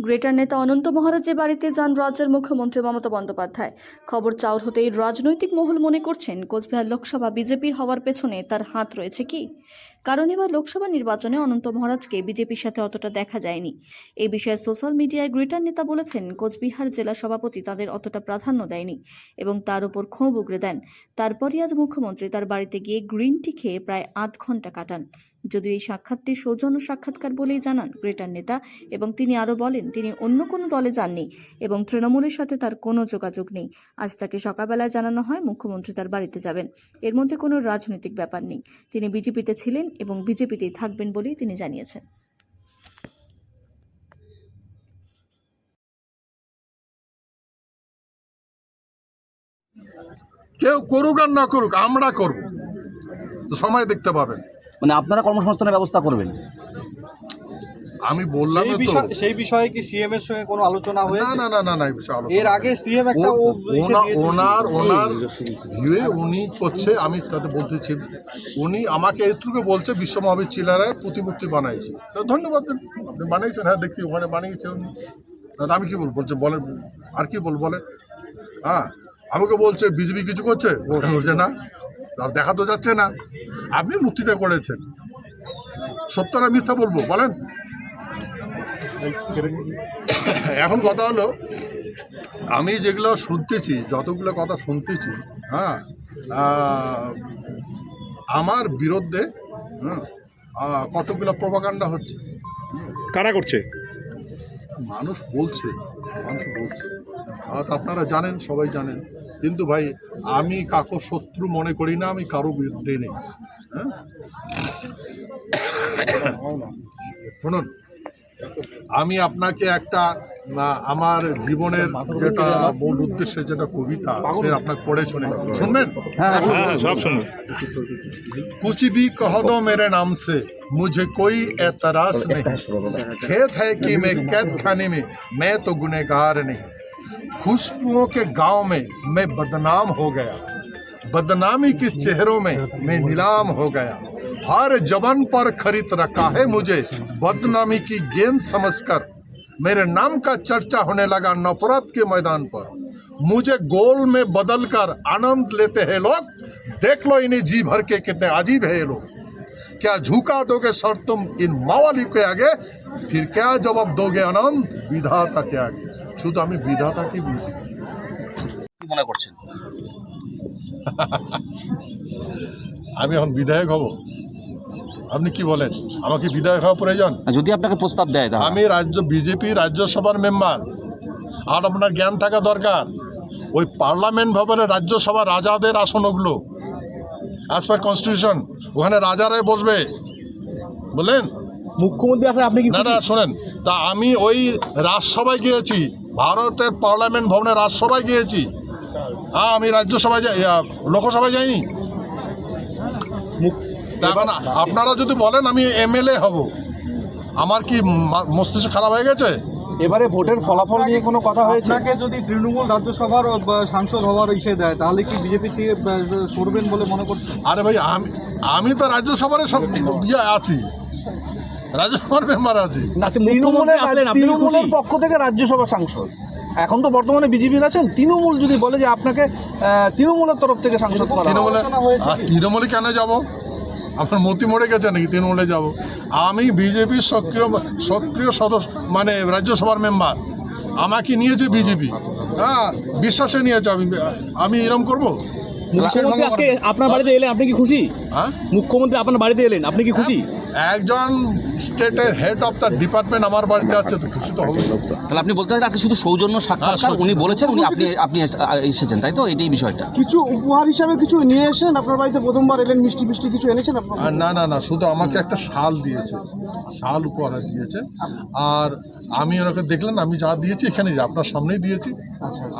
Greater নেতা অনন্ত মহারাজের বাড়িতে যান রাজ্যের মুখ্যমন্ত্রী মমতা বন্দ্যোপাধ্যায়। খবর চাউর হতেই রাজনৈতিক মহল মনে করছেন কোচবিহার লোকসভা বিজেপির হওয়ার পেছনে তার হাত রয়েছে কি। কারণ এবার লোকসভা নির্বাচনে অনন্ত মহারাজকে বিজেপির সাথে অতটা দেখা যায়নি। এই বিষয়ে সোশ্যাল মিডিয়ায় গ্রেটার নেতা বলেছেন, কোচবিহার জেলা সভাপতি তাদের অতটা প্রাধান্য দেয়নি এবং তার উপর ক্ষোভ উগরে দেন। তারপরই আজ মুখ্যমন্ত্রী তার বাড়িতে গিয়ে গ্রিন টি খেয়ে প্রায় আধ ঘন্টা কাটান। যদিও এই সাক্ষাৎটি সৌজন্য সাক্ষাৎকার বলেই জানান গ্রেটার নেতা, এবং তিনি আরও বলেন তিনি অন্য কোনো দলে যাননি এবং তৃণমূলের সাথে তার কোনো যোগাযোগ নেই। আজ তাকে সকালবেলায় জানানো হয় মুখ্যমন্ত্রী তার বাড়িতে যাবেন। এর মধ্যে কোনো রাজনৈতিক ব্যাপার নেই। তিনি বিজেপিতে ছিলেন এবং বিজেপিতেই থাকবেন বলেই তিনি জানিয়েছেন। কেউ করুক আর না করুক, আমরা করব, সময় দেখতে পাবেন। মানে আপনারা কর্মসংস্থানের ব্যবস্থা করবেন? আমি বললাম সেই বিষয়ে কি সিএম এর সঙ্গে কোনো আলোচনা হয়েছে? না না না না, এই বিষয়ে আলোচনা। এর আগে সিএম একটা ওনার ভিউয়ে উনি করছে, আমি তাতে বলতেছি, উনি আমাকে এইটুকু বলছে বিশ্ব মহাবীর চিলারায় প্রতিমূর্তি বানাইছি। ধন্যবাদ দেন, আপনি বানিয়েছেন। হ্যাঁ দেখছি ওখানে বানিয়েছে উনি। আমি কি বলবো, বলছে বলেন আর কি বলবো বলেন। হ্যাঁ আমাকে বলছে বিজেপি কিছু করছে, বলছে না, দেখা তো যাচ্ছে না। আপনি মূর্তিটা করেছেন, সত্য না মিথ্যা বলবো বলেন। এখন কথা হলো, আমি যেগুলো শুনতেছি, যতগুলো কথা শুনতেছি, হ্যাঁ আমার বিরুদ্ধে কতগুলো প্রোপাগান্ডা হচ্ছে। কারা করছে? মানুষ বলছে। আপনারা জানেন, সবাই জানেন। কিন্তু ভাই আমি কাকো শত্রু মনে করি না, আমি কারো বিরুদ্ধে নেই। হ্যাঁ শুনুন, আমি আপনাকে একটা আমার জীবনের যেটা মূল উদ্দেশ্যে যেটা কবিতা, সে আপনাকে পড়ে শুনবেন। হ্যাঁ সব শুনুন। कुछ भी कह दो मेरे नाम से, मुझे कोई एतराज नहीं। खेत है कि मैं कैद खाने में, मैं तो गुनहगार नहीं। खुशबुओं के गांव में मैं बदनाम हो गया, बदनामी के चेहरों में मैं नीलाम हो गया। हर जबान पर खरीद रखा है मुझे बदनामी की गेंद समझकर। मेरे नाम का चर्चा होने लगा नफरत के मैदान पर। मुझे गोल में बदल कर आनंद लेते हैं लोग। देख लो इन्हें जी भर के कितने अजीब है ये लोग। क्या झुका दोगे सर तुम इन मावाली के आगे, फिर क्या जवाब दोगे आनंद विधाता के आगे। शुद्ध আমি বিধাতা কি বুঝি। কি মনে করছেন? আমি এখন বিধায়ক হব? আপনি কি বলেন, আমাকে বিধায়ক হওয়া প্রয়োজন? যদি আপনাকে প্রস্তাব দেয় তাহলে? আমি বিজেপি রাজ্যসভার মেম্বার। আর আপনার জ্ঞান থাকা দরকার, ওই পার্লামেন্ট ভবনে রাজ্যসভা রাজাদের আসন, ওগুলো অ্যাজ পার কনস্টিটিউশন, ওখানে রাজারাই বসবে, বললেন মুখ্যমন্ত্রী আসলে আপনি কি? না না শোনেন, তা আমি ওই রাজসভায় গিয়েছি, ভারতের পার্লামেন্ট ভবনে রাজসভায় গিয়েছি। আমি রাজ্যসভায় লোকসভায় যাইনি। এখন আপনারা যদি বলেন আমি এমএলএ হব, আমার কি মস্তিষ্ক খারাপ হয়ে গেছে? এবারে ভোটের ফলাফল নিয়ে কোনো কথা হয়েছে? আপনাকে যদি তৃণমূল রাজ্যসভার সাংসদ হওয়ার ইচ্ছে দেয়, তাহলে কি বিজেপি থেকে সরবেন বলে মনে করছেন? আরে ভাই আমি তো রাজ্যসভার আছি, রাজ্যসভার মেম্বার আছি। তৃণমূলের পক্ষ থেকে রাজ্যসভার সাংসদ, এখন তো বর্তমানে বিজেপির আছেন। তৃণমূল যদি বলে যে আপনাকে তৃণমূলের তরফ থেকে সাংসদ করা, তৃণমূলে কেন যাব? আপনার মতি মরে গেছে নাকি তৃণমূলে যাব? আমি বিজেপির সক্রিয় সদস্য, মানে রাজ্যসভার মেম্বার। আমাকে নিয়েছে বিজেপি, হ্যাঁ বিশ্বাসে নিয়েছে। আমি এরকম করবো? মুখ্যমন্ত্রী আজকে আপনার বাড়িতে এলেন, আপনি কি খুশি? হ্যাঁ, মুখ্যমন্ত্রী আপনার বাড়িতে এলেন, আপনি কি খুশি? একজন স্টেটের হেড অফ দ্য ডিপার্টমেন্ট আমার বাড়িতে আসছে, তো খুশি তো হবে। তাহলে আপনি বলতে চান আজকে শুধু সৌজন্য সাক্ষাৎকার উনি বলেছেন, আপনি এসেছেন, তাই তো? এটাই বিষয়টা। কিছু উপহার হিসাবে কিছু নিয়ে এসেছেন আপনার বাড়িতে? প্রথমবার এলেন, মিষ্টি কিছু এনেছেন আপনার? না না না, শুধু আমাকে একটা শাল দিয়েছে, শাল উপহার দিয়েছে। আর আমি ওনাকে দেখলেন, আমি যা দিয়েছি এখানে আপনার সামনেই দিয়েছি,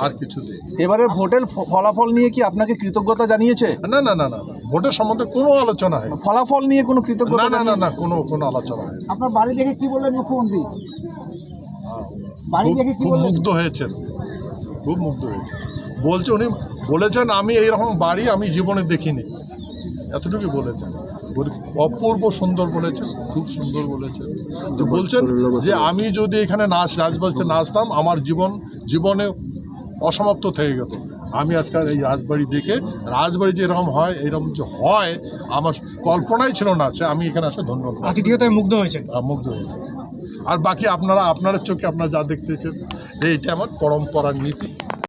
আর কিছু দিই। এবারে ভোটের ফলাফল নিয়ে কি আপনাকে কৃতজ্ঞতা জানিয়েছে? না না না না, ভোটের সম্বন্ধে কোনো আলোচনা হয়? ফলাফল নিয়ে কোনো কৃতজ্ঞতা? না না না, কোনো আলোচনা হয়। আপনার বাড়ি দেখে কি বললেন মুখ্যমন্ত্রী? বাড়ি দেখে কি বললেন? মুগ্ধ হয়েছেন, খুব মুগ্ধ হয়েছে। বলছে উনি বলেছেন আমি এইরকম বাড়ি আমি জীবনে দেখিনি, এতটুকু বলেছেন। অপূর্ব সুন্দর বলেছেন, খুব সুন্দর বলেছেন। যে বলছেন যে আমি যদি এখানে রাজবাড়িতে নাচতাম আমার জীবনে অসমাপ্ত থেকে যেত। আমি আজকাল এই রাজবাড়ি দেখে, রাজবাড়ি যে এরকম হয়, এরকম যে হয় আমার কল্পনাই ছিল না। সে আমি এখানে আসে ধন্যবাদ, আতিথেয়তায় মুগ্ধ হয়েছেন। মুগ্ধ হয়েছে। আর বাকি আপনার চোখে আপনারা যা দেখতেছেন, এইটা আমার পরম্পরার নীতি।